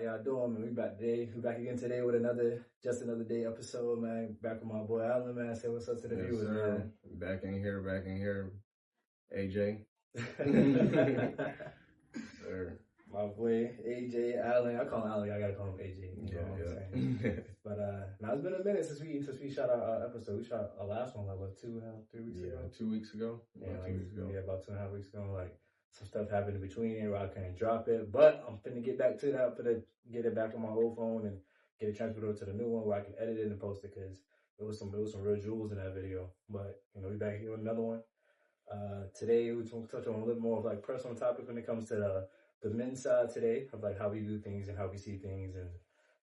y'all doing, man? We back today. We back again today with just another day episode, man. Back with my boy Alan, man. Say what's up to the viewers, sir. man. Back in here. AJ. Sir. My boy AJ Allen. I call him Allen. I gotta call him AJ. You know what I'm saying? But now it's been a minute since we shot our episode. We shot our last one like what 3 weeks ago. 2 weeks ago. Yeah, like, 2 weeks ago. Yeah, about 2.5 weeks ago. Like some stuff happened in between where I couldn't drop it, but I'm finna get back to that. Get it back on my old phone and get it transferred over to the new one where I can edit it and post it because it was some real jewels in that video. But you know, we back here with another one. Today we're going to touch on a little more of like personal topic when it comes to the men's side today of like how we do things and how we see things and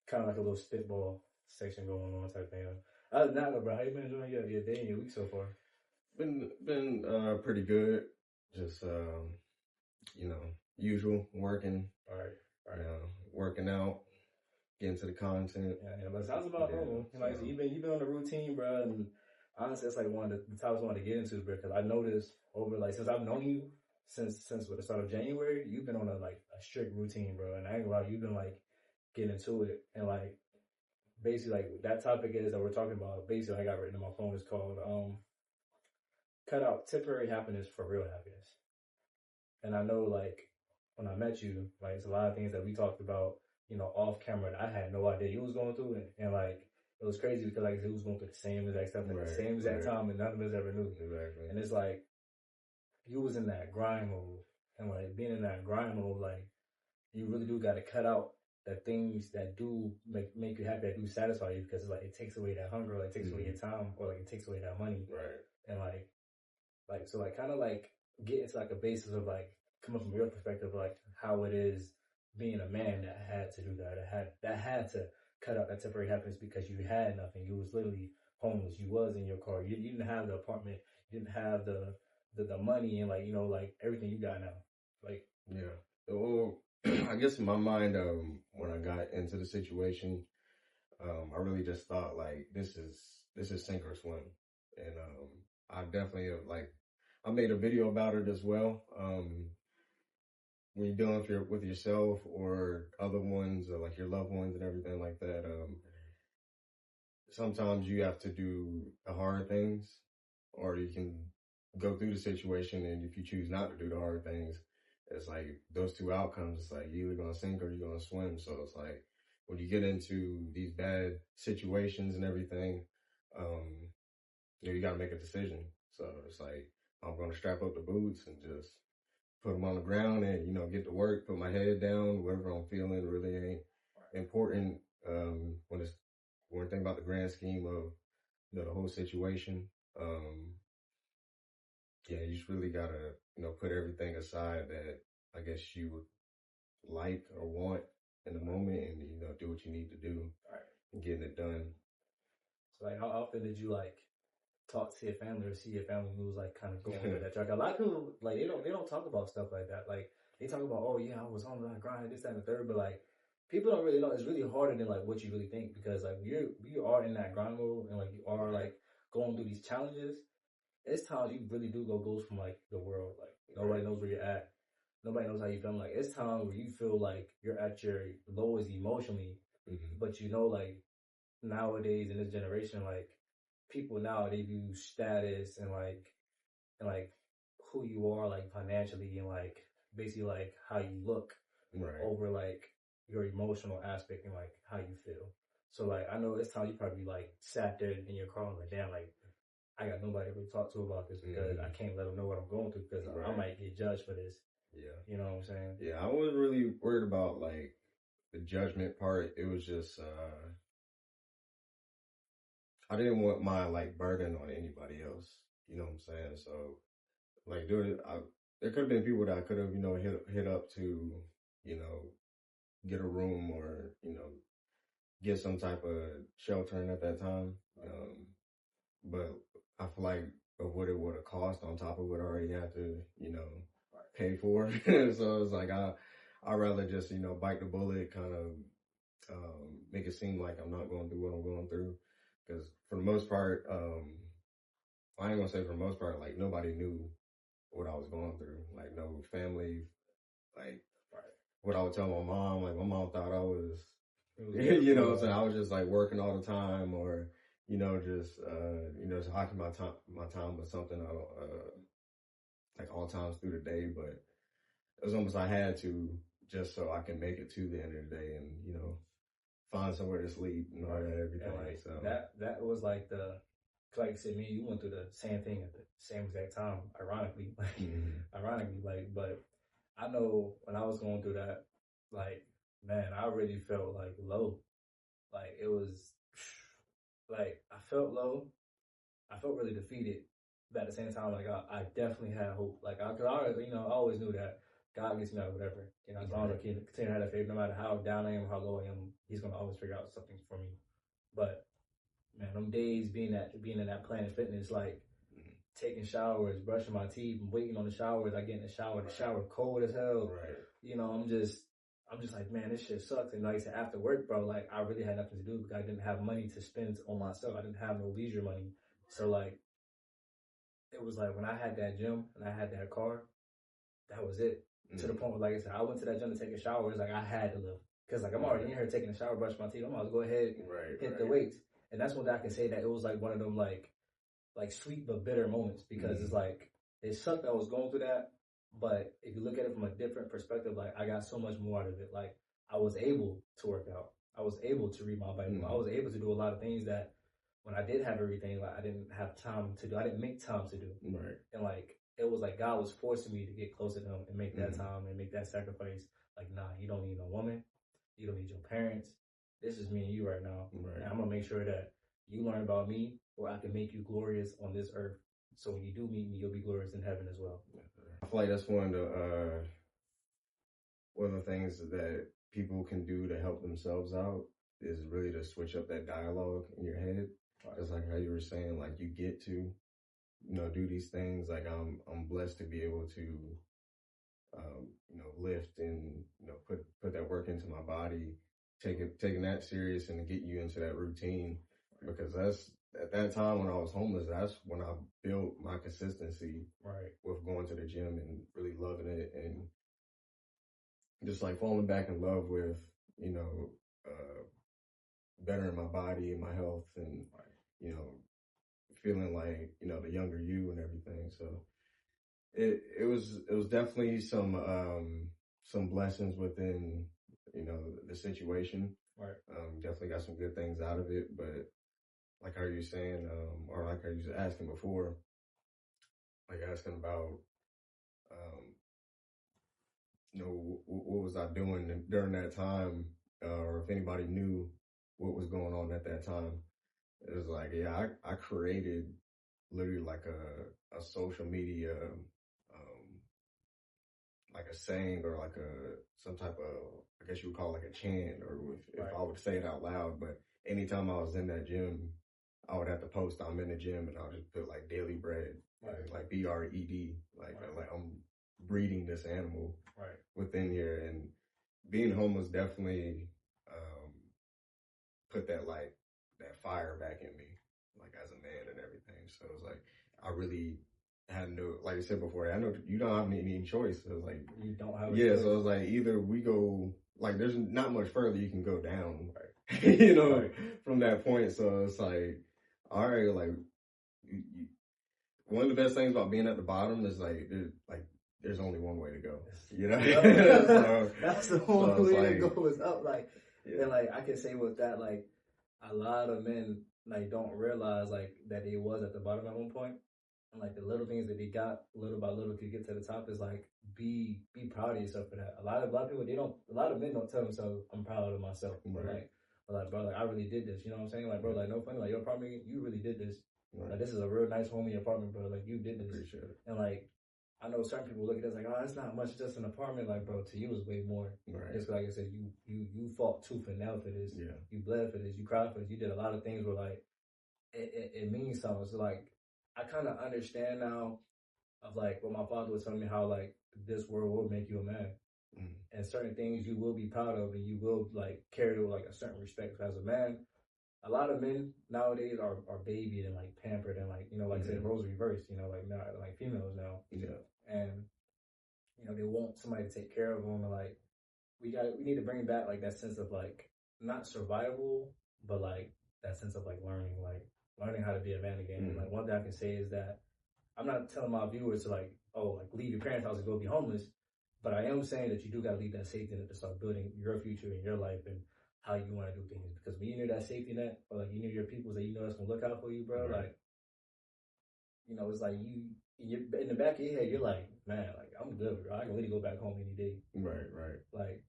kind of like a little spitball section going on type thing. Other than that, bro, how you been enjoying your day and your week so far? Been pretty good. Just usual working. All right. Working out, getting to the content. Yeah, but it sounds about normal. Like so you've been on the routine, bro, and honestly, it's like one of the topics I want to get into, bro, because I noticed over like since I've known you since the start of January, you've been on a strict routine, bro, and I ain't gonna lie, you've been like getting into it and like basically like that topic is that we're talking about. Basically, I got written in my phone is called cut out temporary happiness for real happiness. And I know like when I met you, like it's a lot of things that we talked about, you know, off camera that I had no idea you was going through, and like it was crazy because like it was going through the same exact stuff at the same exact time, and none of us ever knew. Exactly. And it's like you was in that grind mode, and like being in that grind mode, like you really do got to cut out the things that do make you happy, that do satisfy you, because it's like it takes away that hunger, like it takes away your time, or like it takes away that money, right? And like so like kind of like get into like a basis of like coming from your perspective, like how it is being a man that had to do that had to cut out that temporary happiness because you had nothing. You was literally homeless. You was in your car. You didn't have the apartment. You didn't have the money and like, you know, like everything you got now. Like, yeah. Well, I guess in my mind, when I got into the situation, I really just thought like, this is sink or swim. And, I definitely I made a video about it as well. When you're dealing with yourself or other ones or like your loved ones and everything like that, sometimes you have to do the hard things, or you can go through the situation, and if you choose not to do the hard things, it's like those two outcomes, it's like you're either gonna sink or you're gonna swim. So it's like when you get into these bad situations and everything, you gotta make a decision. So it's like I'm gonna strap up the boots and just put them on the ground and, you know, get to work, put my head down, whatever I'm feeling really ain't important when I think about the grand scheme of, you know, the whole situation. You just really gotta, you know, put everything aside that I guess you would like or want in the moment, and, you know, do what you need to do and getting it done. So like how often did you like talk to your family or see your family who was like kind of going through that track? A lot of people like they don't talk about stuff like that. Like they talk about, oh yeah, I was on that grind, this, that, and the third, but like people don't really know. It's really harder than like what you really think, because like you are in that grind mode and like you are like going through these challenges. It's times you really do go ghost from like the world. Like nobody knows where you're at. Nobody knows how you feel. Like it's times where you feel like you're at your lowest emotionally, but you know, like nowadays in this generation, like people now they view status and like who you are like financially and like basically like how you look over like your emotional aspect and like how you feel. So like I know it's time you probably like sat there in your car and like, damn, like I got nobody to really talk to about this because I can't let them know what I'm going through because I might get judged for this. Yeah. You know what I'm saying? Yeah, I wasn't really worried about like the judgment part. It was just I didn't want my like burden on anybody else. You know what I'm saying? So like there could have been people that I could have, you know, hit up to, you know, get a room or, you know, get some type of sheltering at that time. But I feel like of what it would have cost on top of what I already had to, you know, pay for. So it's like I'd rather just, you know, bite the bullet, kind of make it seem like I'm not going through what I'm going through. Because for the most part, I ain't gonna say for the most part, like nobody knew what I was going through. Like no family, like what I would tell my mom. Like my mom thought I was You know what I'm saying? I was just like working all the time, or just just occupying my time with something like all times through the day. But it was almost I had to, just so I can make it to the end of the day, and find somewhere to sleep and all that, everything. And like So that was like like I said, me and you went through the same thing at the same exact time. Ironically, but I know when I was going through that, like, man, I really felt like low. Like it was, like I felt low. I felt really defeated, but at the same time, like I definitely had hope. Like cause I always, I always knew that God gets me out of whatever. As long as I can continue to have that faith, no matter how down I am or how low I am, He's gonna always figure out something for me. But man, them days being in that Planet Fitness, like taking showers, brushing my teeth, and waiting on the showers. I get in the shower cold as hell. Right. I'm just like, man, this shit sucks. And like I said, after work, bro, like I really had nothing to do because I didn't have money to spend on myself. I didn't have no leisure money. So like, it was like when I had that gym and I had that car, that was it. To the point where, like I said, I went to that gym to take a shower. It's like I had to live. Because like I'm already in here taking a shower, brush my teeth. I might as well go ahead and hit the weights. And that's when I can say that it was like one of them like sweet but bitter moments, because it's like it sucked that I was going through that. But if you look at it from a different perspective, like I got so much more out of it. Like I was able to work out. I was able to read my Bible. I was able to do a lot of things that when I did have everything, like I didn't have time to do. I didn't make time to do. Right. And like it was like God was forcing me to get closer to Him and make that time and make that sacrifice. Like, nah, you don't need no woman. You don't need your parents. This is me and you right now. Right. And I'm gonna make sure that you learn about me, or I can make you glorious on this earth. So when you do meet me, you'll be glorious in heaven as well. I feel like that's one of the things that people can do to help themselves out is really to switch up that dialogue in your head. Just like how you were saying, like you get to, do these things. Like I'm blessed to be able to, lift and put that work into my body, taking that serious and to get you into that routine, because that's at that time when I was homeless. That's when I built my consistency with going to the gym and really loving it, and just like falling back in love with bettering my body and my health, and feeling like the younger you and everything. So it was definitely some blessings within the situation. Definitely got some good things out of it, but like how you're saying, or like how you was asking before, like asking about what was I doing during that time, or if anybody knew what was going on at that time. It was like, yeah, I created literally like a social media, like a saying, or like some type of, I guess you would call it like a chant, or if I would say it out loud. But anytime I was in that gym, I would have to post I'm in the gym, and I'll just put like daily bread, like BRED, like I'm breeding this animal within here. And being homeless definitely put that fire back in me, like as a man and everything. So it was like I really had no, like I said before, I know you don't have any choice. So it was like you don't have choice. So it was like either we go, like there's not much further you can go down, from that point. So it's like, all right, like one of the best things about being at the bottom is like there's only one way to go. So, that's the only way to go is up. Like, and like I can say with that, like a lot of men like don't realize like that they was at the bottom at one point, and like the little things that they got little by little to get to the top is like be proud of yourself for that. A lot of people, a lot of men don't tell themselves I'm proud of myself. Like bro, like I really did this. You know what I'm saying? Like bro, like no funny, like your apartment, you really did this. Like this is a real nice homey apartment, bro. Like you did this. Appreciate it. And like I know certain people look at it like, oh, it's not much, it's just an apartment. Like, bro, to you it's way more. Just like I said, you fought tooth and nail for this. You bled for this. You cried for this. You did a lot of things where like it means something. So like I kind of understand now of like what my father was telling me, how like this world will make you a man, and certain things you will be proud of, and you will like carry with like a certain respect. As a man, a lot of men nowadays are babied and like pampered and like like I said, roles reversed. Like now, like females now. And they want somebody to take care of them, and like we need to bring back like that sense of like not survival, but like that sense of like learning how to be a man again. And like one thing I can say is that I'm not telling my viewers to like, oh, like leave your parents' house and go be homeless, but I am saying that you do gotta leave that safety net to start building your future and your life and how you want to do things. Because when you near that safety net, or like you near your people that you know that's gonna look out for you, bro, like it's like you in the back of your head, you're like, man, like I'm good, bro. I can really go back home any day. Right. Like,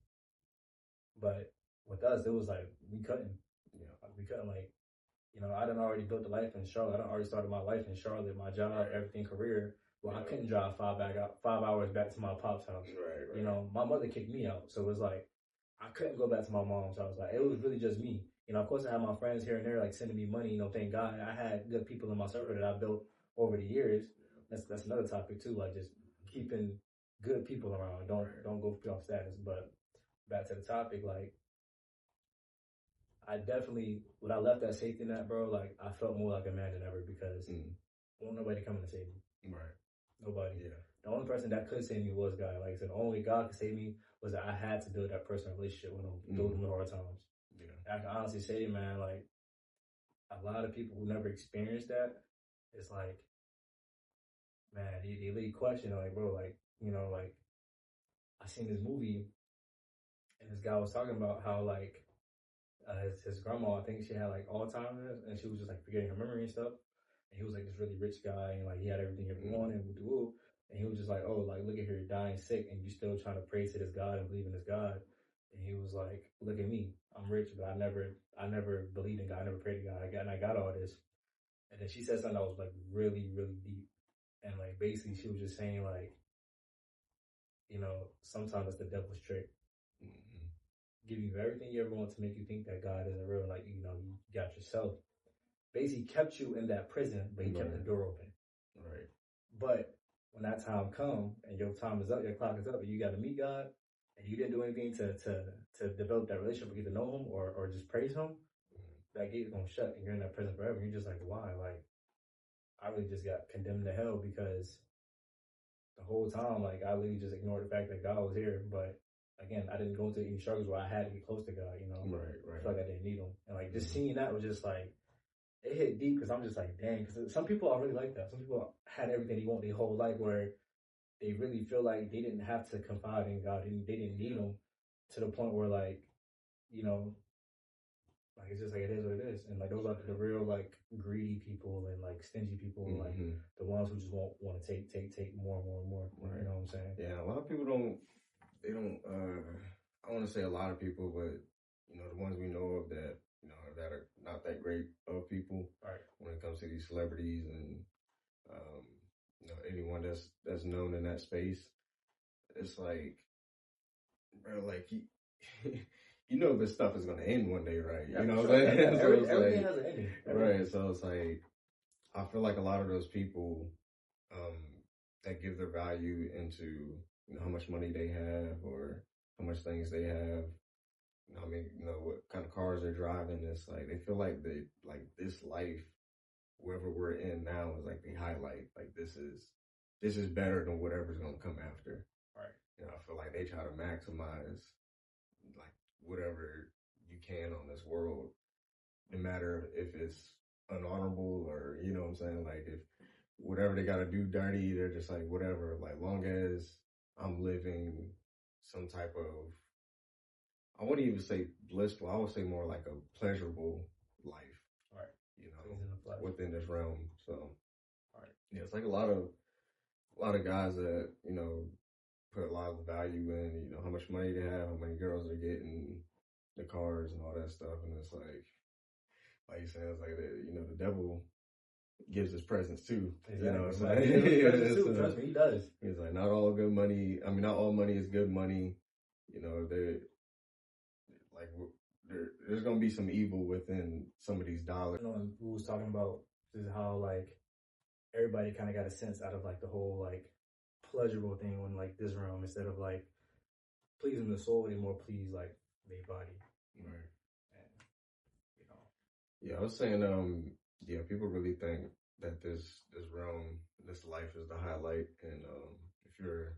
but with us, it was like we couldn't. We couldn't like, I done already built a life in Charlotte. I done already started my life in Charlotte, my job, everything, career. Well, I couldn't drive 5 hours back to my pop's house. Right. My mother kicked me out, so it was like I couldn't go back to my mom's house. Like it was really just me. Of course, I had my friends here and there, like sending me money. Thank God, I had good people in my circle that I built over the years. That's another topic too. Like just keeping good people around. Don't go off status. But back to the topic, like I definitely, when I left that safety net, bro, like I felt more like a man than ever because won't nobody coming to save me. Right. Nobody. Yeah. The only person that could save me was God. Like I said, the only God could save me was that I had to build that personal relationship with him through the hard times. Yeah. I can honestly say, man, like a lot of people who never experienced that, it's like, man, they really question, like, bro, like, like I seen this movie and this guy was talking about how like his grandma, I think she had like Alzheimer's and she was just like forgetting her memory and stuff. And he was like this really rich guy and like he had everything he wanted and woo. And he was just like, oh, like look at her dying sick and you still trying to pray to this God and believe in this God. And he was like, look at me, I'm rich, but I never believed in God, I never prayed to God. I got all this. And then she said something that was like really, really deep. And like basically she was just saying like, sometimes it's the devil's trick. Give you everything you ever want to make you think that God isn't real. Like, you got yourself. Basically kept you in that prison, but he kept the door open. Right. But when that time come and your time is up, your clock is up, and you got to meet God, and you didn't do anything to develop that relationship, or get to know him, or just praise him, that gate is gonna shut, and you're in that prison forever. You're just like, why? Like, I really just got condemned to hell because the whole time, like, I really just ignored the fact that God was here, but again, I didn't go into any struggles where I had to get close to God, Right. I feel like I didn't need him. And like just seeing that was just like, it hit deep because I'm just like, dang, because some people are really like that. Some people had everything they want their whole life where they really feel like they didn't have to confide in God. They didn't need him to the point where like, like it's just like it is what it is. And like those are the real like greedy people and like stingy people, like the ones who just want to take more and more and more. Right. You know what I'm saying? Yeah, a lot of people don't. I want to say a lot of people, but the ones we know of that that are not that great of people. Right. When it comes to these celebrities and anyone that's known in that space, it's like, bro, like this stuff is gonna end one day, right? Yeah, you know sure. what I'm saying? Yeah, everything has an ending. Right. So it's like, I feel like a lot of those people that give their value into how much money they have or how much things they have, what kind of cars they're driving. It's like they feel like this life, wherever we're in now, is like the highlight. Like this is better than whatever's gonna come after. Right. I feel like they try to maximize like whatever you can on this world, no matter if it's unhonorable or what I'm saying. Like if whatever they got to do dirty, they're just like whatever. Like long as I'm living some type of, I wouldn't even say blissful. I would say more like a pleasurable life. Right. Within this realm. So, right. Yeah, it's like a lot of guys that put a lot of value in how much money they have, how many girls they're getting, the cars and all that stuff, and it's like you said, it's like the devil gives his presence too. Exactly. Trust me, he does. He's like, not all money is good money. There's gonna be some evil within some of these dollars. Who was talking about is how like everybody kind of got a sense out of like the whole like pleasurable thing when like this realm, instead of like pleasing the soul, they more please like their body. Right. And Yeah, I was saying, people really think that this realm, this life is the highlight, and if you're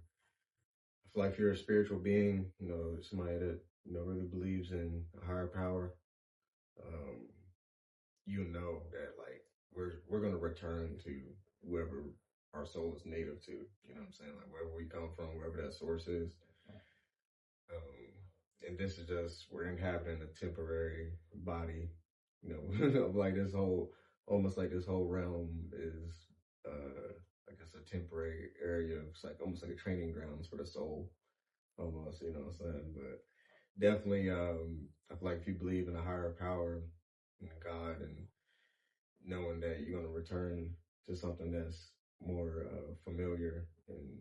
I feel like if you're a spiritual being, you know, somebody that, you know, really believes in a higher power, um, you know that like we're gonna return to whoever our soul is native to. You know what I'm saying? Like wherever we come from, wherever that source is. And this is just we're inhabiting a temporary body. You know, of like this whole almost like this whole realm is I guess a temporary area. It's like almost like a training grounds for the soul. Almost, you know what I'm saying? But definitely I feel like if you believe in a higher power in God and knowing that you're gonna return to something that's more familiar, and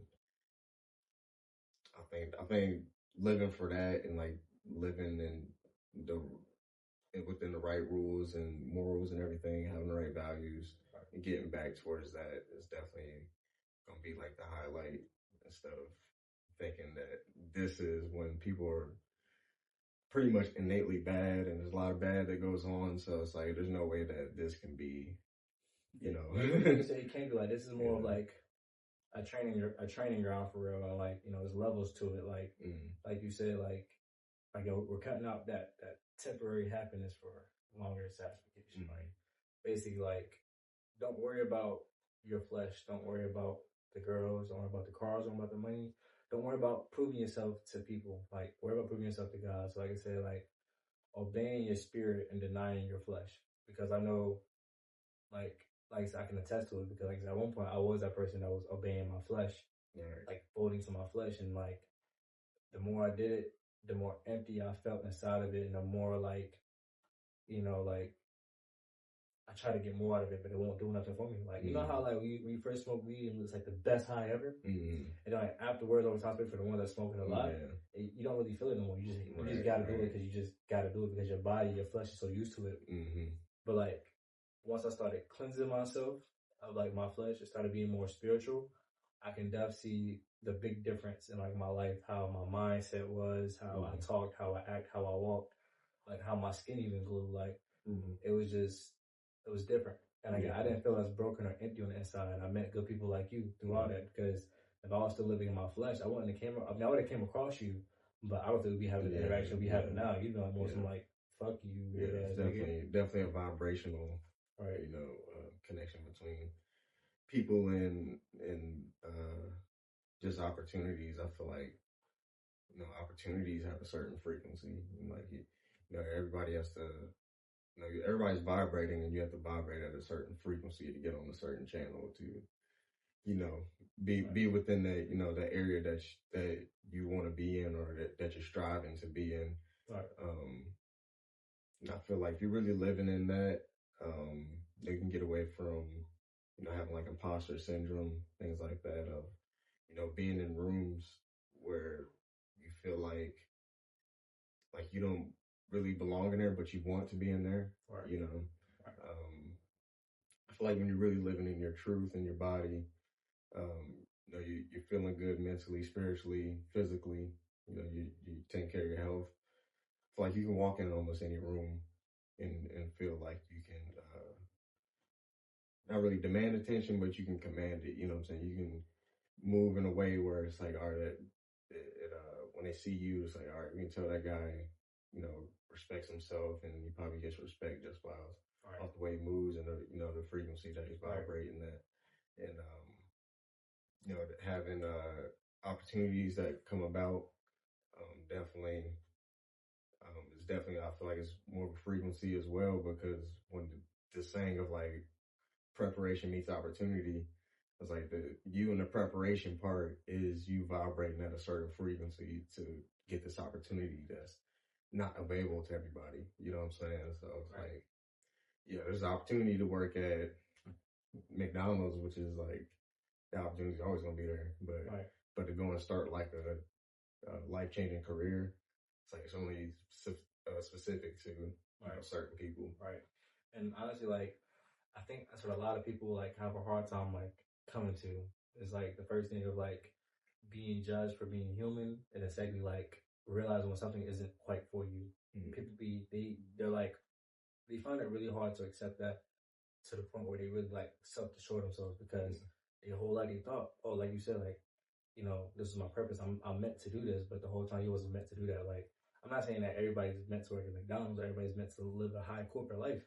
I think living for that and like living in the within the right rules and morals and everything, having the right values and getting back towards that is definitely gonna be like the highlight, instead of thinking that this is when people are pretty much innately bad and there's a lot of bad that goes on. So it's like there's no way that this can be, you know. You say it can't be like this. Is more of like a training ground for real. And like, you know, there's levels to it. Like you said, like we're cutting out that temporary happiness for longer satisfaction. Like basically, like don't worry about your flesh. Don't worry about the girls. Don't worry about the cars. Don't worry about the money. Don't worry about proving yourself to people. Like worry about proving yourself to God. So like I said, like obeying your spirit and denying your flesh. Because I know, like I said, I can attest to it, because like I said, at one point I was that person that was obeying my flesh, like folding to my flesh, and like the more I did it, the more empty I felt inside of it, and the more like, you know, like I try to get more out of it, but it won't do nothing for me. Like you know how like when you first smoke weed and it's like the best high ever, and then like afterwards, over time, for the one that's smoking a lot, you don't really feel it no more. You just gotta do it because you just gotta do it because your body, your flesh is so used to it. But like once I started cleansing myself of like my flesh, it started being more spiritual. I can definitely see the big difference in like my life, how my mindset was, how I talked, how I act, how I walked, like how my skin even glowed. Like it was different. And again, I didn't feel as broken or empty on the inside. I met good people like you through all that, because if I was still living in my flesh, I wouldn't have came. I mean, I would have came across you, but I don't think we'd be having the interaction we have now. You know, I'm more some like fuck you. Yeah, it's definitely a vibrational, you know, connection between people and just opportunities. I feel like, you know, opportunities have a certain frequency, and like you know, everybody has to, you know, everybody's vibrating, and you have to vibrate at a certain frequency to get on a certain channel to, you know, be within that, you know, that area that you want to be in, or that you're striving to be in. And I feel like if you're really living in that, you can get away from, you know, having like imposter syndrome, things like that, of, you know, being in rooms where you feel like you don't really belong in there, but you want to be in there, you know. I feel like when you're really living in your truth in your body, you know, you're feeling good mentally, spiritually, physically, you know, you taking care of your health. I feel like you can walk in almost any room and feel like you can not really demand attention, but you can command it. You know what I'm saying? You can move in a way where it's like, all right, when they see you, it's like, all right, we can tell that guy, you know, respects himself, and he probably gets respect just by off the way he moves and the, you know, the frequency that he's vibrating at. And you know, having opportunities that come about, definitely it's definitely, I feel like it's more of a frequency as well, because when the saying of like preparation meets opportunity, it's like you and the preparation part is you vibrating at a certain frequency to get this opportunity that's not available to everybody. You know what I'm saying? So it's like, yeah, there's an opportunity to work at McDonald's, which is like, the opportunity is always going to be there, but to go and start like a life-changing career, it's like it's only specific to, you know, certain people. And honestly, like I think that's what a lot of people like have a hard time like coming to. Is like the first thing of like being judged for being human, and then secondly like realizing when something isn't quite for you. People they're like, they find it really hard to accept that, to the point where they really like self-destroy themselves, because their whole life they thought, oh, like you said, like you know, this is my purpose. I'm meant to do this, but the whole time you wasn't meant to do that. Like, I'm not saying that everybody's meant to work at McDonald's or everybody's meant to live a high corporate life,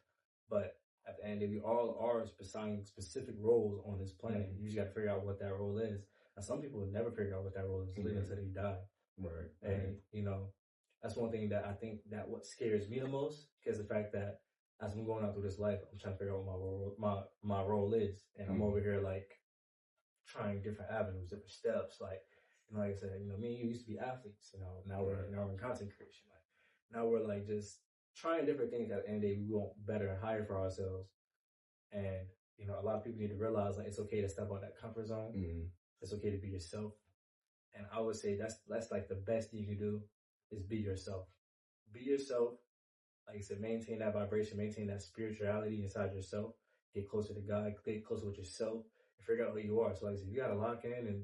but at the end, we all are assigned specific roles on this planet. You just got to figure out what that role is. And some people would never figure out what that role is until they die. Right. And, you know, that's one thing that I think that what scares me the most, because the fact that as I'm going out through this life, I'm trying to figure out what my role is. And I'm over here like trying different avenues, different steps. Like, you know, like I said, you know, me and you used to be athletes, you know, now we're in content creation. Like now we're like just trying different things. At the end of the day, we want better and higher for ourselves. And, you know, a lot of people need to realize like it's okay to step out that comfort zone. It's okay to be yourself. And I would say that's like the best thing you can do is be yourself. Be yourself. Like I said, maintain that vibration, maintain that spirituality inside yourself. Get closer to God, get closer with yourself, and figure out who you are. So like I said, you gotta lock in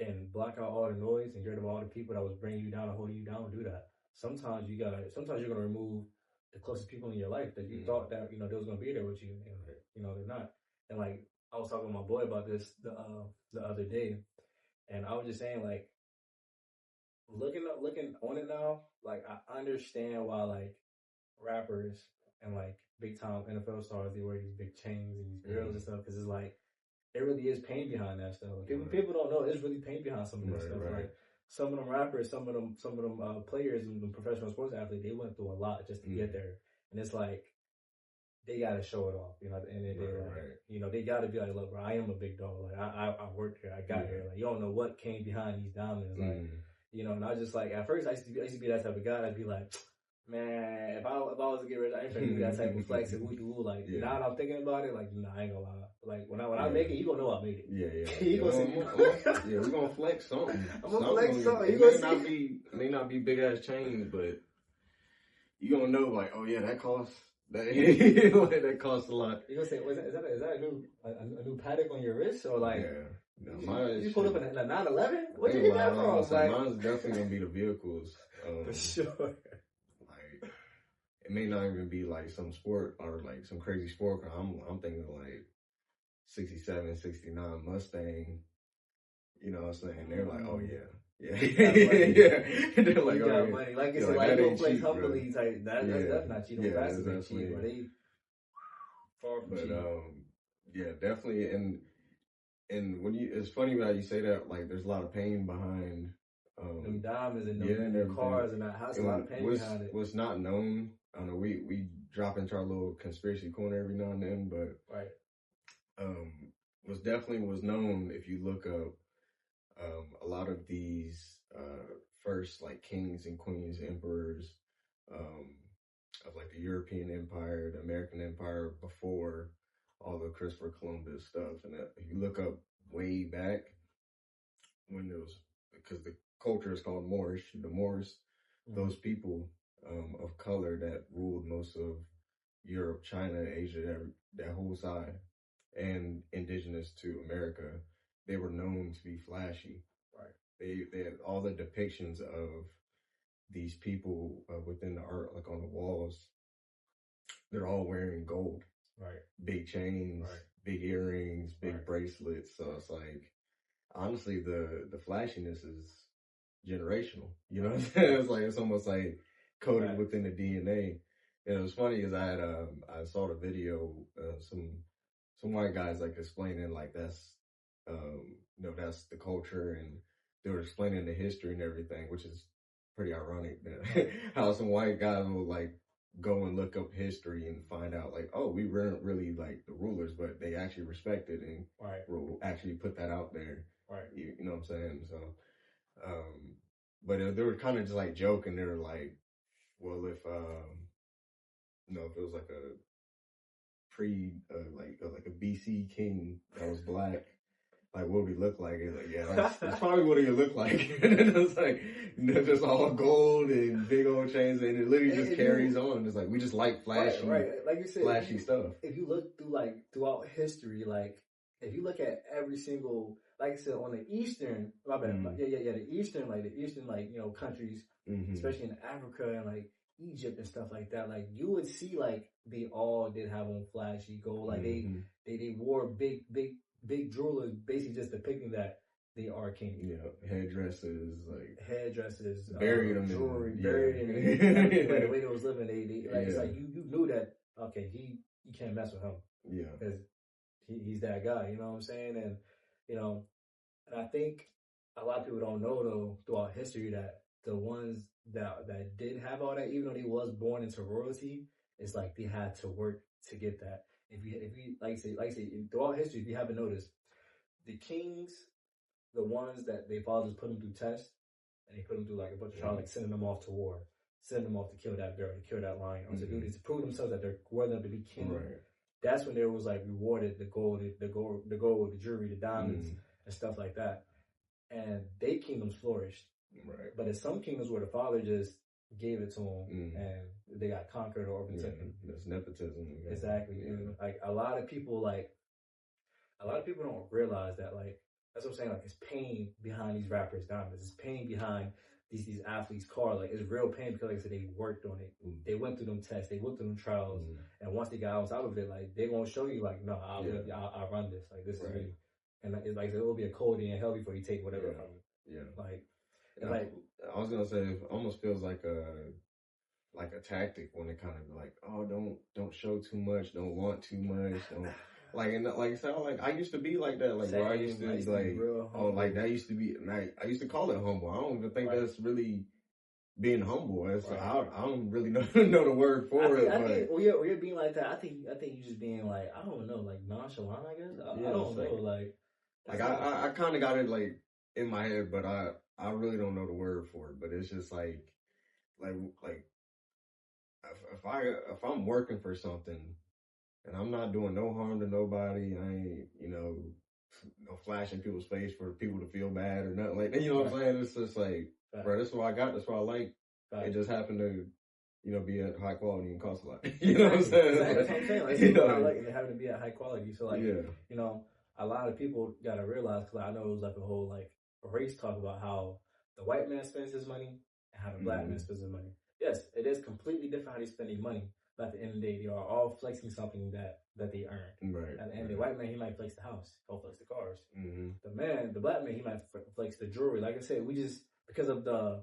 and block out all the noise and get rid of all the people that was bringing you down and holding you down. Do that. Sometimes you're gonna remove the closest people in your life that you thought that, you know, they was gonna be there with you, and you know, they're not. And like I was talking to my boy about this the other day, and I was just saying, like, looking on it now, like I understand why like rappers and like big time NFL stars, they wear these big chains and these grills and stuff, because it's like there really is pain behind that stuff. People don't know there's really pain behind some of this stuff. Like some of them rappers, some of them players and the professional sports athletes, they went through a lot just to get there, and it's like they gotta show it off, you know. At the end of the day, you know, they gotta be like, look, bro, I am a big dog. Like I worked here, I got here. Like you don't know what came behind these diamonds, like you know. And I just like at first I used to be that type of guy. I'd be like, man, if I was to get rich, I ain't trying to do that type of flex and woo. Like now that I'm thinking about it, like I ain't gonna lie. Like when I make it, you gonna know I made it. You gonna see. We gonna flex something. I'm gonna flex something. It may not be big ass chains, but you gonna know like, oh yeah, that costs. That costs a lot. You gonna say, is that a new paddock on your wrist, or like? No, mine. You pulled up in a 911? Where'd you get that from? Like, mine's definitely gonna be the vehicles. For sure. Like, it may not even be like some sport or like some crazy sport car. I'm thinking like 67, 69 Mustang. You know what I'm saying? They're like, oh yeah. Yeah. They're like, you got money. Like you said, like you play humbly type. That's not cheap. Them fast ain't cheap, bro. They far from cheap. Yeah, definitely. And when it's funny how you say that, like there's a lot of pain behind them diamonds and them cars and that house. A lot of pain behind it. What's not known, I don't know, we drop into our little conspiracy corner every now and then, but what's known, if you look up a lot of these first like kings and queens, emperors of like the European Empire, the American Empire before all the Christopher Columbus stuff, and if you look up way back when there was, because the culture is called Moorish, the Moors, those people of color that ruled most of Europe, China, Asia, that whole side, and indigenous to America, they were known to be flashy. They had all the depictions of these people within the art, like on the walls. They're all wearing gold. Big chains, big earrings, big bracelets. So it's like, honestly, the flashiness is generational. You know what I'm saying? It's like, it's almost like coded within the DNA. And it was funny because I saw the video, some white guys like explaining like that's, you know, that's the culture, and they were explaining the history and everything, which is pretty ironic. How some white guys will like go and look up history and find out like, oh, we weren't really like the rulers, but they actually respected and will actually put that out there. You know what I'm saying? So, but they were kind of just like joking. They were like, well, if, you know, if it was like a like a BC king that was black, like what would he look like? It's like, yeah, that's probably what he would look like. And then it's like, you know, just all gold and big old chains, and it literally just carries on. It's like, we just like flashy, like you said, flashy stuff. If you look through like throughout history, like if you look at every single, like I said, on the Eastern, the Eastern, like, you know, countries, especially in Africa and like Egypt and stuff like that, like you would see like they all did have on flashy gold, like they wore big jewelers, basically just depicting that they are king. Yeah, headdresses, like Hairdressers, buried them jewelry, in, buried in it. Like the way they was living, they like it's yeah, like you knew that okay, you can't mess with him yeah, because he's that guy. You know what I'm saying? And you know, and I think a lot of people don't know though throughout history that the ones that did have all that, even though they was born into royalty, it's like they had to work to get that. If you like I say throughout history, if you haven't noticed, the kings, the ones that their fathers put them through tests, and they put them through like a bunch of trials, like sending them off to war, sending them off to kill that bear, to kill that lion, or to do this, to prove themselves that they're worthy enough to be king. right, That's when there was like rewarded the gold, the jewelry, the diamonds, and stuff like that. And they kingdoms flourished. right. But in some kingdoms where the father just gave it to them and they got conquered or overtaken. Yeah, that's nepotism. Exactly. Yeah. And like a lot of people don't realize that like that's what I'm saying, like it's pain behind these rappers' diamonds. It's pain behind these athletes' car. Like it's real pain because like I said, they worked on it. They went through them tests, they went through them trials. And once they got out of it, like they're gonna show you like, no, I'll run this. Like this is me. And it's like it will be a cold day in hell before you take whatever from it. Yeah. Like and like I was gonna say, it almost feels like a tactic when it kind of like, oh, don't show too much, don't want too much, don't like, and like so like I used to be like that, like where I used to like like that used to be, I used to call it humble. I don't even think that's really being humble. It's I don't really know the word for it. I think when you're being like that, I think you're just being like, I don't know, like nonchalant, I guess. I don't know, like I kind of got it like in my head, but I really don't know the word for it. But it's just like if I'm working for something and I'm not doing no harm to nobody, I ain't no flashing people's face for people to feel bad or nothing like that. You know what I'm saying? It's just like, bro, this is what I got. That's what I like. It just happened to be at high quality and cost a lot. You know what I'm saying? Exactly. That's what I'm saying. Like, you know, I like it having to be at high quality. So, like, you know, a lot of people got to realize, because I know it was like a whole, like, race talk about how the white man spends his money and how the black man spends his money. Yes, it is completely different how they spend their money. But at the end of the day, they are all flexing something that they earned. Right. At the end, the white man, he might flex the house. He'll flex the cars. The black man, he might flex the jewelry. Like I said, we just, because of the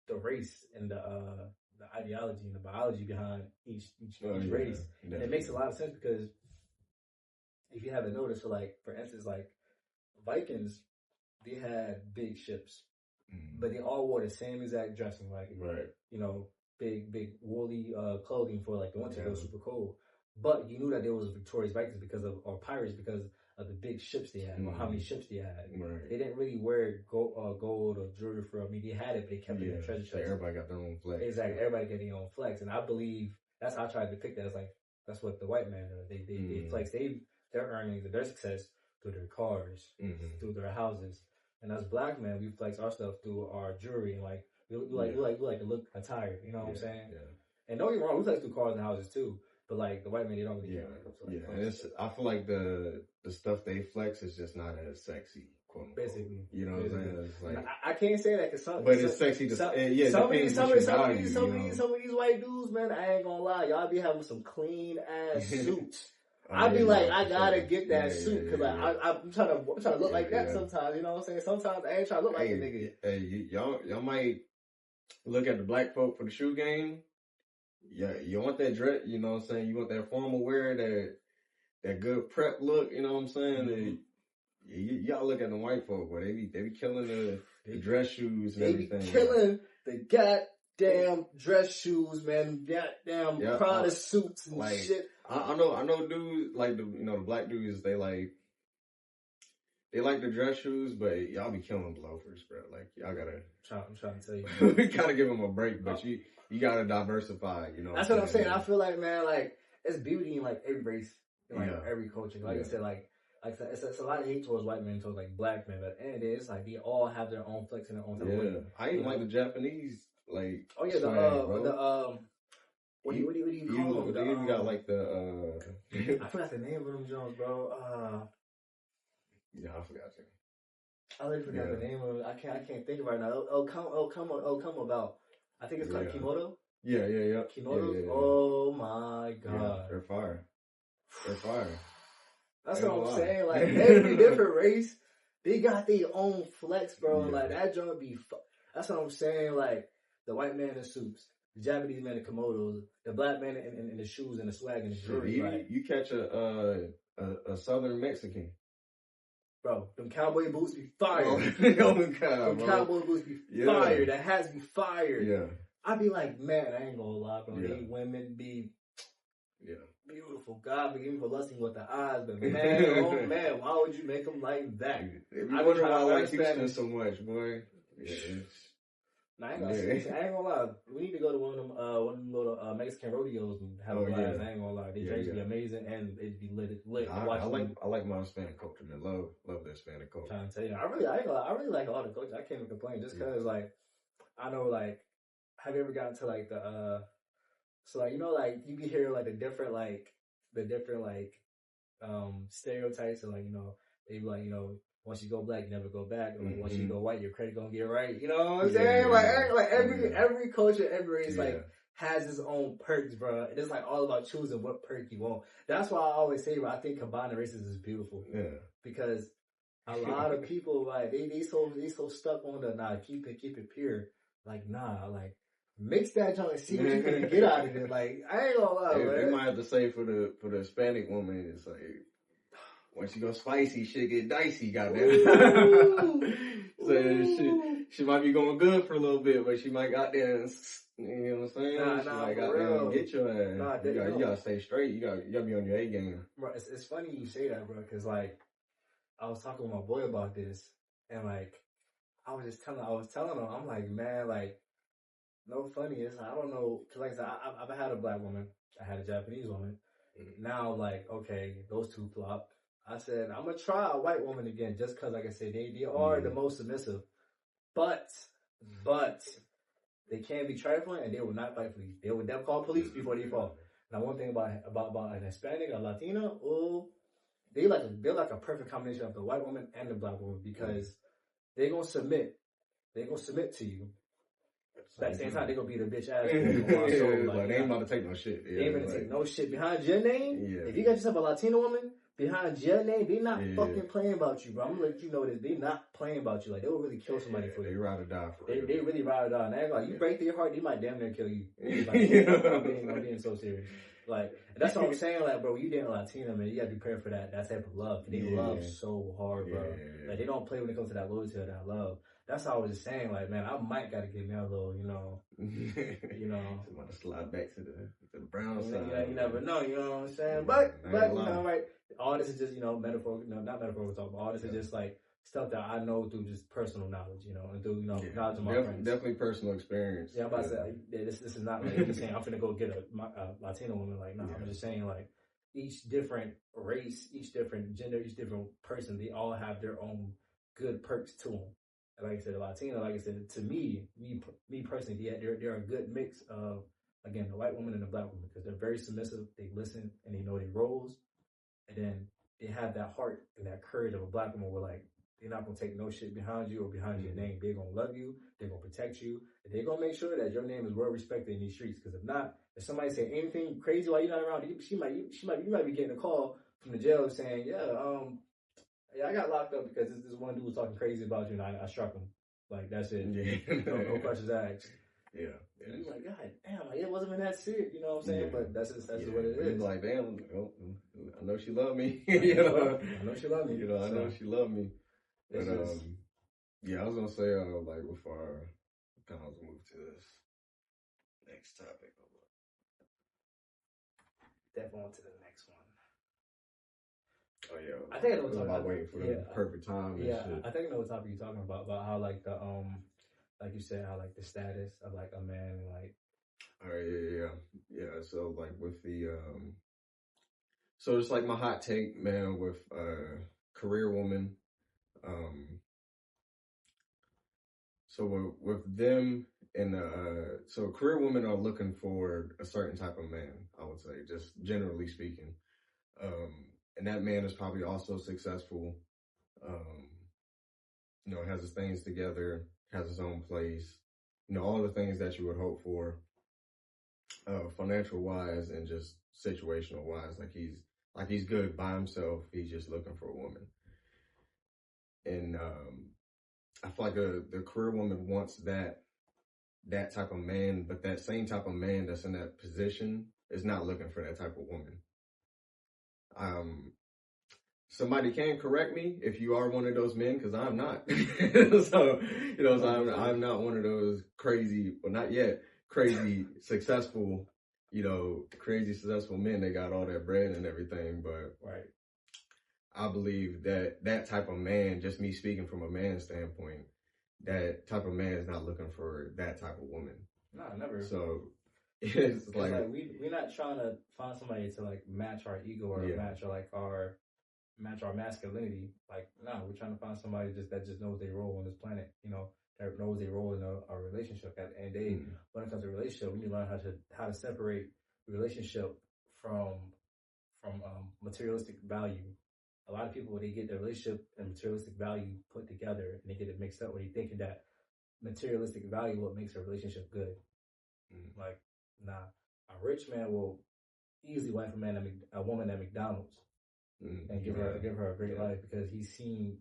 race and the ideology and the biology behind each race. And it makes a lot of sense because if you haven't noticed, so like, for instance, like Vikings, they had big ships, but they all wore the same exact dressing, like, you know, big woolly clothing for like the winter. It was super cold. But you knew that there was victorious Vikings or pirates because of the big ships they had, or how many ships they had. They didn't really wear gold or jewelry for. I mean, they had it, but they kept it in their treasure chest. Everybody got their own flex. Exactly, everybody got their own flex, and I believe that's how I tried to depict that. It's like that's what the white man does. They flex their earnings and their success through their cars, through their houses, and as black men, we flex our stuff through our jewelry and like we like to look attired. You know what I'm saying? And don't get me wrong, we flex through cars and houses too. But like the white men, they don't really care. And I feel like the stuff they flex is just not as sexy, quote unquote. Basically, you know what I'm saying? It's like, I can't say that because it's sexy to some of these white dudes, man. I ain't gonna lie, y'all be having some clean ass suits. I be like, I gotta get that suit because I'm trying to look like that sometimes. You know what I'm saying? Sometimes I ain't trying to look like a nigga. Hey, y'all might look at the black folk for the shoe game. Yeah, you want that dress, you know what I'm saying? You want that formal wear, that good prep look, you know what I'm saying? Y'all look at the white folk, where they be killing the dress shoes and everything. They be killing the goddamn dress shoes, man. Goddamn Prada suits and like, shit. I know dudes, like the black dudes, they like the dress shoes, but y'all be killing the loafers, bro. Like, y'all gotta... I'm trying to tell you. We gotta give them a break, but you gotta diversify, you know. That's what I'm saying. I feel like, man, like, it's beauty in, like, every race, in, like, every culture. Like I said, like it's a lot of hate towards white men, towards, like, black men, but at the end of the day, it's like, they all have their own flex and their own type of way. I even like the Japanese, like, oh, yeah, swag, what do you call them? They even got, like, the, I forgot the name of them Jones, bro. Yeah, I forgot too. I already forgot the name of it. I can't think of it right now. Come about. I think it's called Kimono. Yeah. Kimonos? Yeah. Oh my god. Yeah, they're fire. That's what I'm saying. Like every different race They got their own flex, bro. Yeah. Like that joint be. That's what I'm saying. Like the white man in suits, the Japanese man in komodos, the black man in the shoes and the swag and the jewelry. You catch a Southern Mexican. Bro, them cowboy boots be fire. Oh, them God, cowboy boots be fire. That hats be fire. Yeah. I be like, man, I ain't gonna lie, bro. Yeah. These women be beautiful. God forgive me for lusting with the eyes, but man, oh man, why would you make them like that? I wonder why I like Houston so much, boy. Yeah. I ain't gonna lie. We need to go to one of them little Mexican rodeos and have a blast. Yeah. I ain't gonna lie. These drinks be amazing and it'd be lit. I like my Hispanic culture, man. Love the Hispanic culture. I'm trying to tell you, I ain't gonna lie. I really like all the culture. I can't even complain just because like I know like have you ever gotten to like the so like you know like you be hearing like the different stereotypes and like you know they be like you know once you go black you never go back or like once you go white your credit gonna get right, you know what I'm saying? Like every culture, every race like has its own perks, bro. It's like all about choosing what perk you want. That's why I always say, bro, I think combining races is beautiful. Yeah. Because a lot of people like they so stuck on the keep it pure. Like like mix that joint and see what you can get out of it. Like I ain't gonna lie, man. They might have to say for the Hispanic woman, it's like once you go spicy, shit get dicey, goddamn. So she might be going good for a little bit, but she might got there and you know what I'm saying? She might got there and get your ass. You gotta stay straight. You gotta be on your A game. Bro, it's funny you say that, bro, because like I was talking with my boy about this, and like I was telling him, I'm like, man, like no funny. It's I don't know, cause like I said, I've had a black woman, I had a Japanese woman. Now like okay, those two flopped. I said I'm gonna try a white woman again, just cause like I said they are the most submissive, but they can be trifling and they will not fight for you. They will never call police before they fall. Now one thing about an Hispanic, a Latina, they're like a perfect combination of the white woman and the black woman because they're gonna submit. They're gonna submit to you. But at the same time, they're gonna be the bitch ass. They ain't about to take no shit. They ain't gonna take no shit behind your name. If you got yourself a Latina woman behind your name, they not fucking playing about you, bro. I'm gonna let you know this. They not playing about you. Like they will really kill somebody for you. They ride or die for you. They really ride or die. And like you break their heart, they might damn near kill you. I'm being so serious. Like that's what I'm saying. Like, bro, you dating a Latina, man, you gotta be prepared for that type of love. They love so hard, bro. Like they don't play when it comes to that loyalty or that love. That's how I was just saying, like, man, I might gotta get me a little, you know. Want to slide back to the brown side. Yeah, you never know, you know what I'm saying? But you know, right? All this is just, you know, metaphor, not metaphorical talk, but all this is just like stuff that I know through just personal knowledge, you know, and through, you know, knowledge of my friends. Definitely personal experience. Yeah, I'm about to say, this is not like me saying I'm finna go get a Latino woman. Like, no, I'm just saying, like, each different race, each different gender, each different person, they all have their own good perks to them. Like I said, the Latino, like I said, to me personally, they're a good mix of, again, the white woman and the black woman because they're very submissive. They listen and they know their roles. And then they have that heart and that courage of a black woman where, like, they're not going to take no shit behind you or behind your name. They're going to love you. They're going to protect you. And they're going to make sure that your name is well respected in these streets. Because if not, if somebody say anything crazy while you're not around, you might be getting a call from the jail saying, yeah, I got locked up because this one dude was talking crazy about you and I struck him. Like, that's it. No questions asked. Yeah. And you're like, God damn, like, it wasn't even that serious, you know what I'm saying? But that's just what it is. Like, damn, I know she loved me. I know she loved me. I know she loved me. But, I was going to say, like, before I kind of move to this next topic. Definitely on to the next one. Oh yeah, I think I know what about waiting for the perfect time. And shit. I think I know what topic you're talking about how like the like you said, how like the status of like a man and like. Oh yeah. So like with the so it's like my hot take, man, with career woman. So with them and so career women are looking for a certain type of man. I would say, just generally speaking. And that man is probably also successful, has his things together, has his own place, all the things that you would hope for, financial wise and just situational wise. Like he's good by himself. He's just looking for a woman. And I feel like the career woman wants that type of man, but that same type of man that's in that position is not looking for that type of woman. Somebody can correct me if you are one of those men, because I'm not. So, so I'm not one of those crazy, well, not yet, crazy successful, crazy successful men that got all that bread and everything. But right. I believe that type of man, just me speaking from a man's standpoint, that type of man is not looking for that type of woman. No, never. So it's like we're not trying to find somebody to like match our ego or match our masculinity. Like, no, we're trying to find somebody that just knows their role on this planet. That knows their role in a relationship. At the end of the day, when it comes to a relationship, we need to learn how to separate relationship from materialistic value. A lot of people, when they get their relationship and materialistic value put together, and they get it mixed up, when they thinking that materialistic value what makes a relationship good. Like, nah, a rich man will easily wife a woman at McDonald's and give her a great life, because he's seen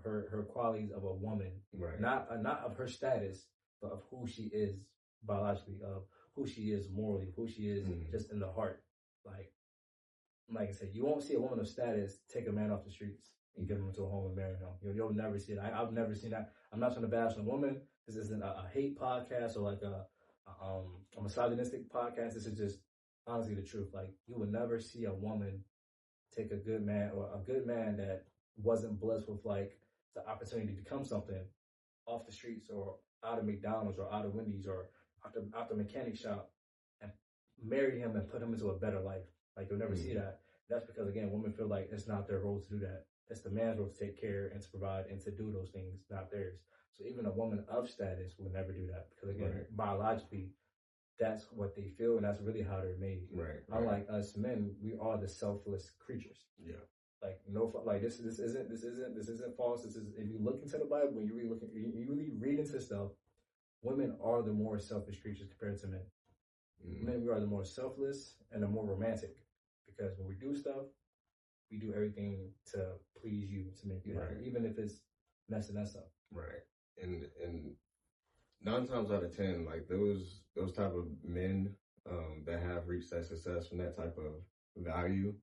her qualities of a woman, not of her status, but of who she is biologically, of who she is morally, who she is just in the heart. Like I said, you won't see a woman of status take a man off the streets and give him to a home and marry him. You'll never see it. I've never seen that. I'm not trying to bash on a woman. This isn't a hate podcast or like a misogynistic podcast. This is just honestly the truth. Like, you will never see a woman take a good man or a good man that wasn't blessed with like the opportunity to become something off the streets or out of McDonald's or out of Wendy's or out the mechanic shop and marry him and put him into a better life. Like, you'll never see that. That's because, again, women feel like it's not their role to do that. It's the man's role to take care and to provide and to do those things, not theirs. So even a woman of status will never do that, because, again, biologically, that's what they feel, and that's really how they're made. Unlike us men, we are the selfless creatures. Yeah. Like, this isn't false. This is, if you look into the Bible, when you really read into stuff, women are the more selfish creatures compared to men. Men, we are the more selfless and the more romantic, because when we do stuff, we do everything to please you, to make you happy, even if it's messing us up. Right. And 9 times out of 10, like those type of men that have reached that success from that type of value,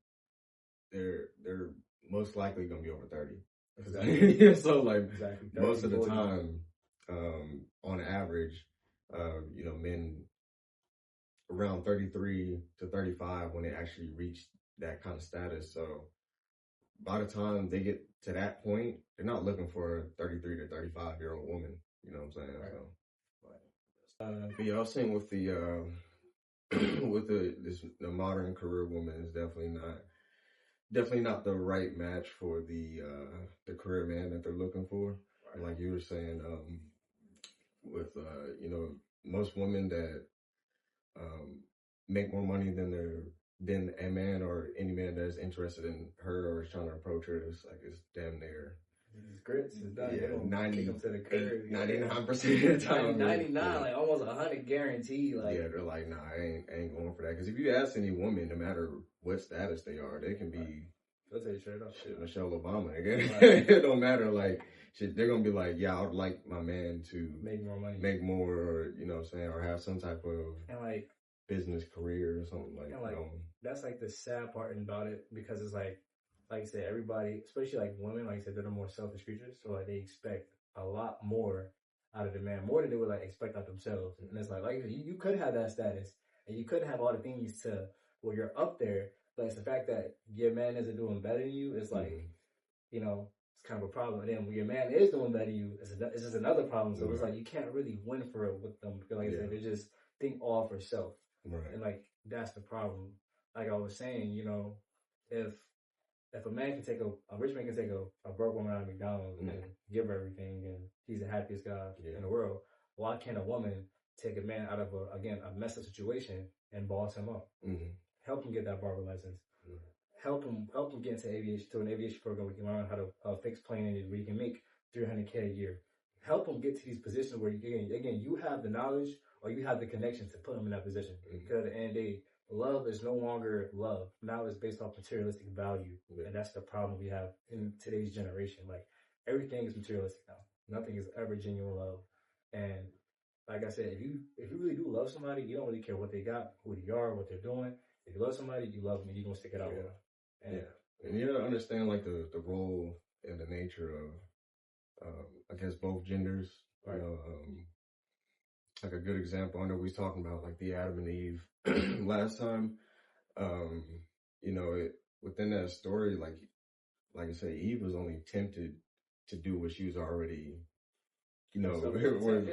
they're most likely gonna be over 30. Exactly. So like 30, most of the 40. Time, on average, men around 33 to 35 when they actually reach that kind of status. So by the time they get to that point, they're not looking for a 33 to 35-year-old woman. You know what I'm saying? So, I was saying with the with the modern career woman is definitely not the right match for the career man that they're looking for. Right. Like you were saying, with most women that make more money than a man or any man that's interested in her or is trying to approach her, it's damn near. It's grits. It's done. Yeah, 99% of the time. 99, like almost 100 guaranteed. Like, yeah, they're like, nah, I ain't going for that. Because if you ask any woman, no matter what status they are, they can be. They'll tell you straight up. Shit, Michelle Obama again. Right. It don't matter. Like, shit, they're gonna be like, yeah, I'd like my man to make more money, or you know what I'm saying, or have some type of and business career or something like. And that's like the sad part about it, because it's like you said, everybody, especially like women, like I said, they're the more selfish creatures, so like they expect a lot more out of the man, more than they would like expect out themselves. And it's like you could have that status and you could have all the things to where you're up there, but it's the fact that your man isn't doing better than you. It's like, it's kind of a problem. And then when your man is doing better than you, it's just another problem. So it's like you can't really win for it with them, because like I said, they just think all for self. Right. And like that's the problem. Like I was saying, if a man can take a rich man can take a broke woman out of McDonald's and give her everything, and he's the happiest guy in the world, why can't a woman take a man out of a messed up situation and boss him up? Help him get that barber license. Help him get into an aviation program where he can learn how to fix planes, where you can make $300K a year. Help him get to these positions where you have the knowledge or you have the connection to put him in that position. Because at the end of the day, love is no longer love. Now it's based off materialistic value. And that's the problem we have in today's generation. Like, everything is materialistic now. Nothing is ever genuine love. And like I said, if you really do love somebody, you don't really care what they got, who they are, what they're doing. If you love somebody, you love them, and you're gonna stick it out with them. And and you gotta understand like the role and the nature of I guess both genders. Right. You know, like a good example, I know we was talking about like the Adam and Eve last time. You know, within that story, like I said, Eve was only tempted to do what she was already, you know,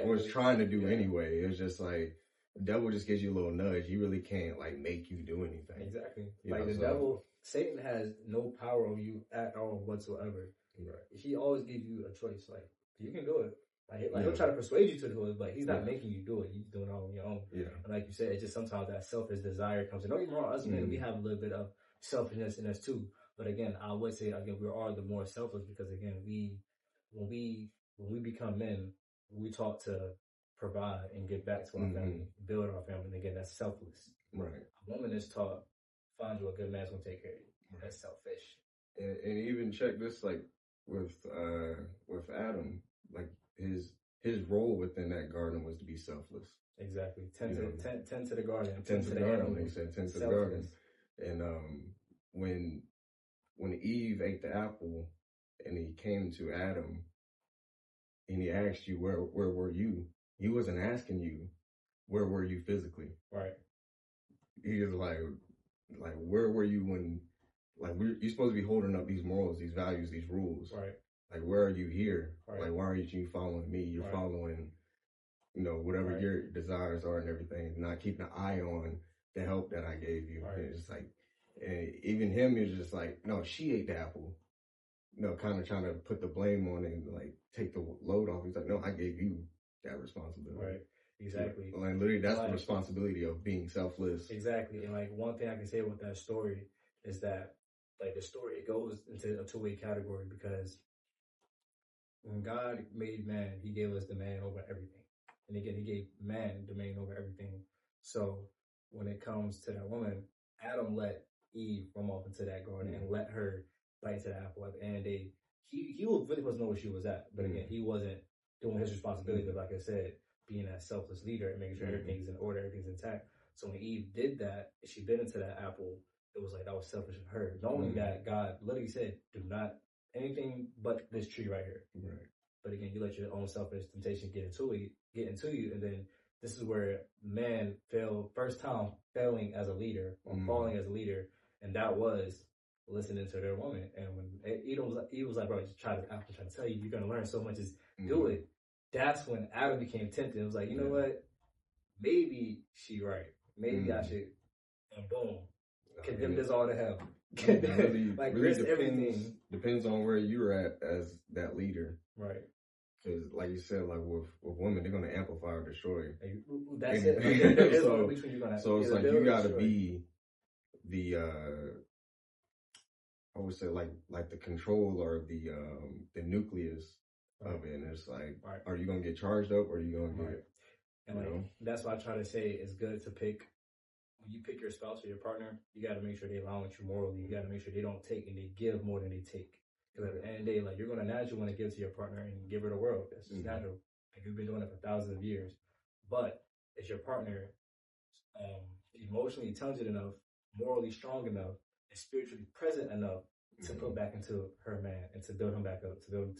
was trying to do anyway. It was just like the devil just gives you a little nudge. He really can't like make you do anything. Exactly. Like the devil, Satan has no power over you at all whatsoever. Right. He always gives you a choice. Like you can do it. Like he'll try to persuade you to do it, but he's not making you do it. You're doing it all on your own. Yeah. And like you said, it's just sometimes that selfish desire comes in. Don't get me wrong, us men, we have a little bit of selfishness in us too. But again, I would say again, we are the more selfless because again, when we become men, we taught to provide and give back to our family, build our family. And again, that's selfless. Right. A woman is taught, find you a good man's gonna take care of you. That's selfish. And even check this, like with Adam, like his role within that garden was to be selfless. Exactly. Tend to the garden. Tend to the garden. He said, tend to the garden. And when Eve ate the apple, and he came to Adam, and he asked you where were you? He wasn't asking you where were you physically. Right. He was like where were you when you're supposed to be holding up these morals, these values, these rules. Right. Like, where are you here? Right. Like, why aren't you following me? You're following, you know, whatever your desires are and everything, not keeping an eye on the help that I gave you. Right. And it's like, and even him is just like, no, she ate the apple. You know, kind of trying to put the blame on it and like take the load off. He's like, no, I gave you that responsibility. Right. Exactly. So, like, literally, that's the responsibility of being selfless. Exactly. And like one thing I can say with that story is that like the story, it goes into a two-way category because when God made man, he gave us the man over everything. And again, he gave man domain over everything. So when it comes to that woman, Adam let Eve roam off into that garden and let her bite into the apple. At the end of the day, he was really supposed to know where she was at. But again, he wasn't doing his responsibility. But like I said, being that selfless leader and making sure everything's in order, everything's intact. So when Eve did that, and she bit into that apple, it was like that was selfish of her. Knowing that God literally said, do not anything but this tree right here. Right. But again, you let your own selfish temptation get into you, and then this is where man failed, first time failing as a leader, or falling as a leader, and that was listening to their woman. And when Eve was like, bro, just try to, I'm trying to tell you, you're gonna learn so much, just do it. That's when Adam became tempted. It was like, you know what? Maybe she right. Maybe I should, and boom, condemn this all to hell. Like really depends, everything. Depends on where you're at as that leader. Right. Because, like you said, like with women, they're going to amplify or destroy you. That's it. So it's like you got to be the, I would say, like the controller of the nucleus of it. And it's like, are you going to get charged up or are you going to get, and like, that's why I try to say it's good to pick, when you pick your spouse or your partner, you got to make sure they align with you morally. You got to make sure they don't take and they give more than they take. Because at the end of the day, like, you're going to naturally want to give to your partner and give her the world. That's just natural. Like, you've been doing it for thousands of years. But is your partner emotionally intelligent enough, morally strong enough, and spiritually present enough to put back into her man and to build him back up, to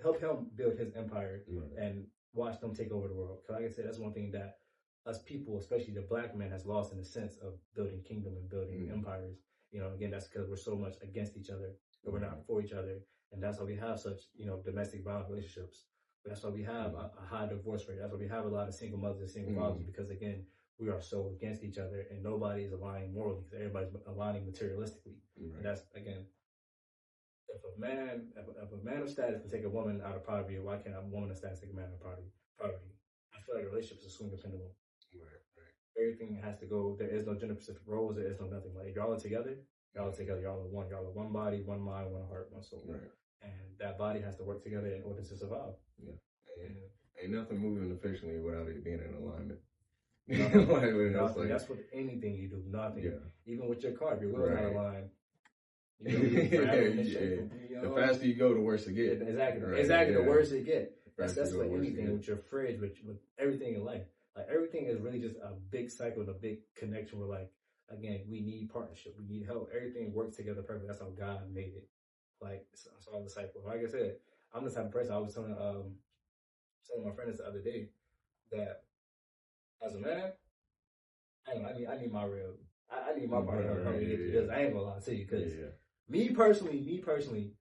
help him build his empire and watch them take over the world? Because like I said, that's one thing that us people, especially the black man, has lost in the sense of building kingdom and building empires. You know, again, that's because we're so much against each other. We're not for each other, and that's why we have such, you know, domestic violent relationships. But that's why we have a high divorce rate. That's why we have a lot of single mothers and single fathers, because again, we are so against each other, and nobody is aligning morally. Because everybody's aligning materialistically. And that's, again, if a man of status can take a woman out of poverty, why can't a woman of status take a man out of poverty? I feel like a relationship is a swing pendulum. Everything has to go. There is no gender specific roles. There is no nothing. Like, if y'all are together. Y'all are one. Y'all are one body, one mind, one heart, one soul. Right. And that body has to work together in order to survive. Yeah. Ain't nothing moving efficiently without it being in alignment. Nothing. That's with anything you do. Nothing. Yeah. Even with your car, if your wheel's out of line, You know, you forever in the shape. You know, the faster you go, the worse it gets. Exactly. Right? Exactly. The worse it gets. That's Faster like you go, anything with your fridge, with everything in life. Like everything is really just a big cycle and a big connection where like, again, we need partnership. We need help. Everything works together perfect. That's how God made it. Like, it's all the cycle. Like I said, I'm the type of person, I was telling my friends the other day that as a man, I need my real, I need my partner to help me get through this. I ain't gonna lie to you, because me personally,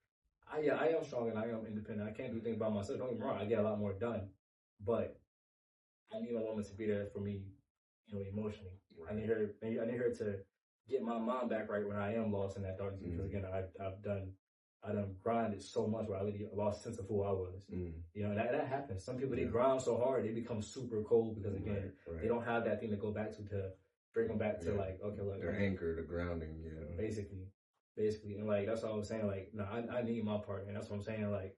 I am strong and I am independent. I can't do things by myself. Don't get me wrong, I get a lot more done, but I need a woman to be there for me, you know, emotionally. Right. I need her to get my mind back right when I am lost in that darkness. Because again, I done grinded so much where I really lost sense of who I was. You know, that happens. Some people, they grind so hard, they become super cold because again, they don't have that thing to go back to bring them back to like, okay, look. Their anchor, the grounding, Basically. And like, that's what I was saying. Like, no, I need my partner. And that's what I'm saying. Like,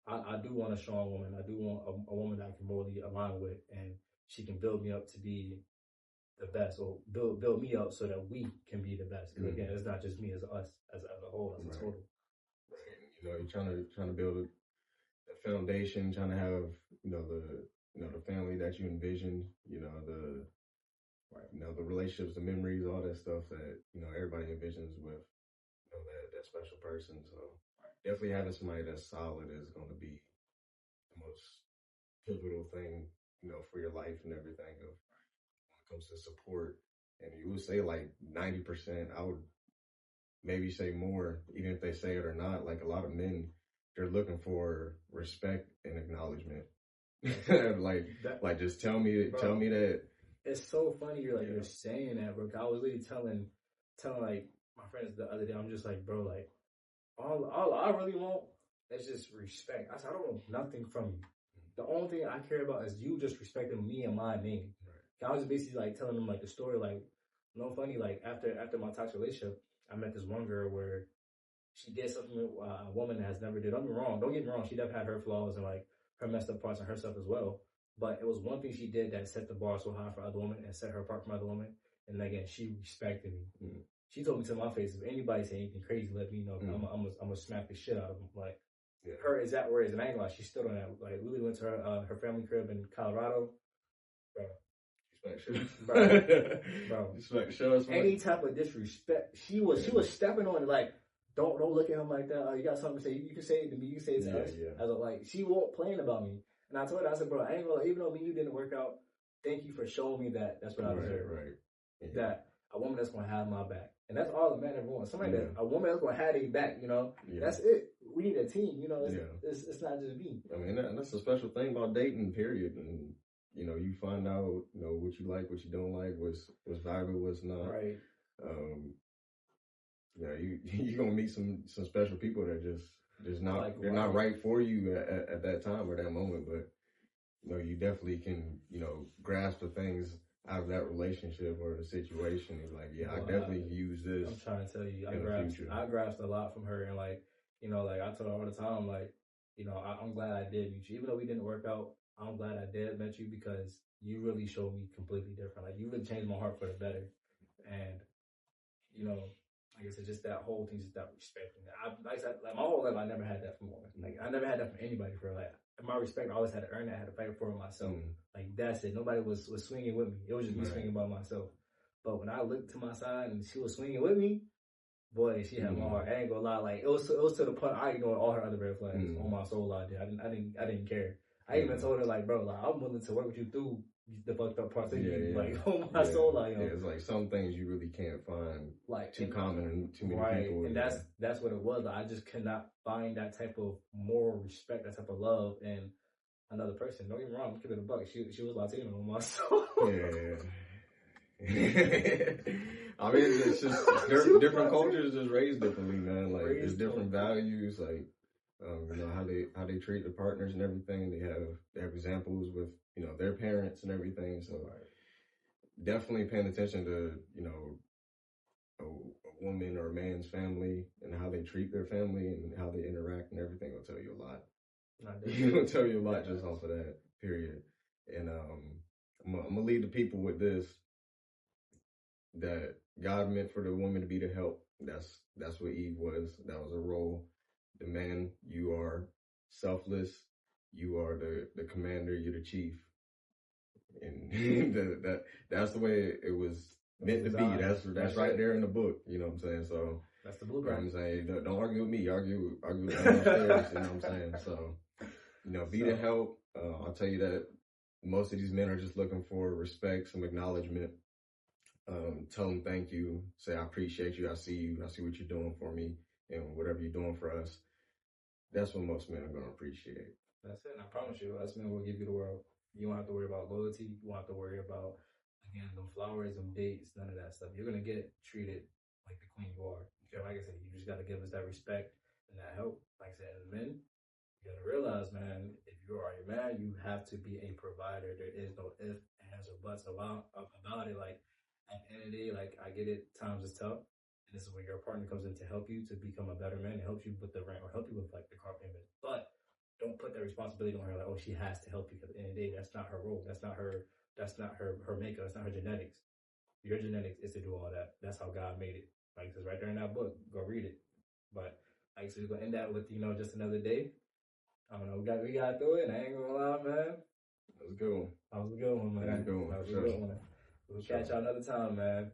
I do want a strong woman. I do want a woman that I can morally align with, and she can build me up to be the best, or build me up so that we can be the best. Because again, it's not just me, it's us as a whole, as a total. Right. You know, you're trying to build a foundation, trying to have the family that you envisioned. You know, the relationships, the memories, all that stuff that everybody envisions with that special person. So definitely having somebody that's solid is going to be the most pivotal thing, for your life and everything. When it comes to support, and you would say like 90%. I would maybe say more, even if they say it or not. Like a lot of men, they're looking for respect and acknowledgement. like just tell me that. It's so funny you're saying that, bro. I was literally telling like my friends the other day. I'm just like, bro, like all I really want is just respect. I said, I don't want nothing from you. The only thing I care about is you just respecting me and my name. Right. I was basically like telling them like the story, like, no funny, like after my toxic relationship, I met this one girl where she did something a woman has never did. Don't get me wrong. She definitely had her flaws and like her messed up parts and her stuff as well. But it was one thing she did that set the bar so high for other women and set her apart from other women. And again, she respected me. She told me to my face, if anybody say anything crazy, let me know. I'm gonna smack the shit out of them. Like, her exact words, and I ain't gonna lie, she stood on that. Like, Lily went to her family crib in Colorado. Bro. Any type of disrespect, she was stepping on it. Like, don't look at him like that. You got something to say? You can say it to me. You can say it to us. As like, she won't playing about me. And I told her, I said, bro, I ain't gonna, even though me and you didn't work out, thank you for showing me that that's what I deserve. Right. That a woman that's gonna have my back. And that's all the man ever wants. A woman that's gonna have their back, That's it. We need a team, it's not just me. I mean, that's a special thing about dating, period. And you find out, what you like, what you don't like, what's valuable, what's not. Right. You're gonna meet some special people that just not, like, they're not right for you at that time or that moment, but you definitely can grasp the things out of that relationship or the situation. It's like, I definitely use this. I'm trying to tell you, I grasped a lot from her, and like I tell her all the time, like I'm glad I did meet you, even though we didn't work out. I'm glad I did meet you because you really showed me completely different. Like, you really changed my heart for the better, and like I said, just that whole thing, just that respect. Like my whole life, I never had that from women. Like, I never had that from anybody. For like, my respect, I always had to earn it. I had to fight for it myself. Like, that's it. Nobody was swinging with me. It was just me swinging by myself. But when I looked to my side and she was swinging with me, boy, she had my heart. I ain't gonna lie. Like, it was to the point I ignored all her other red flags on my soul. I did. I didn't care. I even told her, like, bro, like, I'm willing to work with you through the fucked up parts of you. Like, on my soul, like, it's like some things you really can't find like too common in too many people. And that's what it was. Like, I just could not find that type of moral respect, that type of love in another person. Don't get me wrong, I'm keeping it a buck. She was Latino on my soul. I mean, it's just different cultures just raised differently, man. Like, there's different values, like how they treat their partners and everything. They have examples with their parents and everything. So definitely paying attention to a woman or a man's family and how they treat their family and how they interact and everything will tell you a lot. It'll tell you a lot just off of that, period. And I'm gonna leave the people with this, that God meant for the woman to be the help. That's what Eve was. That was a role. The man, you are selfless. You are the commander. You're the chief, and that's the way it was meant to be. That's right there in the book. You know what I'm saying? So that's the you know blueprint. what I'm saying? Don't argue with me. Argue with me upstairs. You know what I'm saying? So be the help. I'll tell you that most of these men are just looking for respect, some acknowledgement. Tell them thank you. Say I appreciate you. I see you. I see what you're doing for me, and whatever you're doing for us. That's what most men are gonna appreciate. That's it. And I promise you, us men will give you the world. You won't have to worry about loyalty. You won't have to worry about again them flowers, them dates, none of that stuff. You're gonna get treated like the queen you are. Like I said, you just gotta give us that respect and that help. Like I said, as men, you gotta realize, man, if you are a man, you have to be a provider. There is no if, ands, or buts about it. Like at the end of the day, like I get it, times is tough. And this is where your partner comes in to help you to become a better man, help you with the rank or help you with like the car payment. But don't put that responsibility on her like, oh, she has to help you, because at the end of the day, that's not her role. That's not her makeup. That's not her genetics. Your genetics is to do all that. That's how God made it. Like it says right there in that book. Go read it. But like so we're gonna end that with, just another day. I don't know. We got through it. And I ain't gonna lie, man. That was a good one. That was a good one, man. That was a good one. We'll catch y'all another time, man.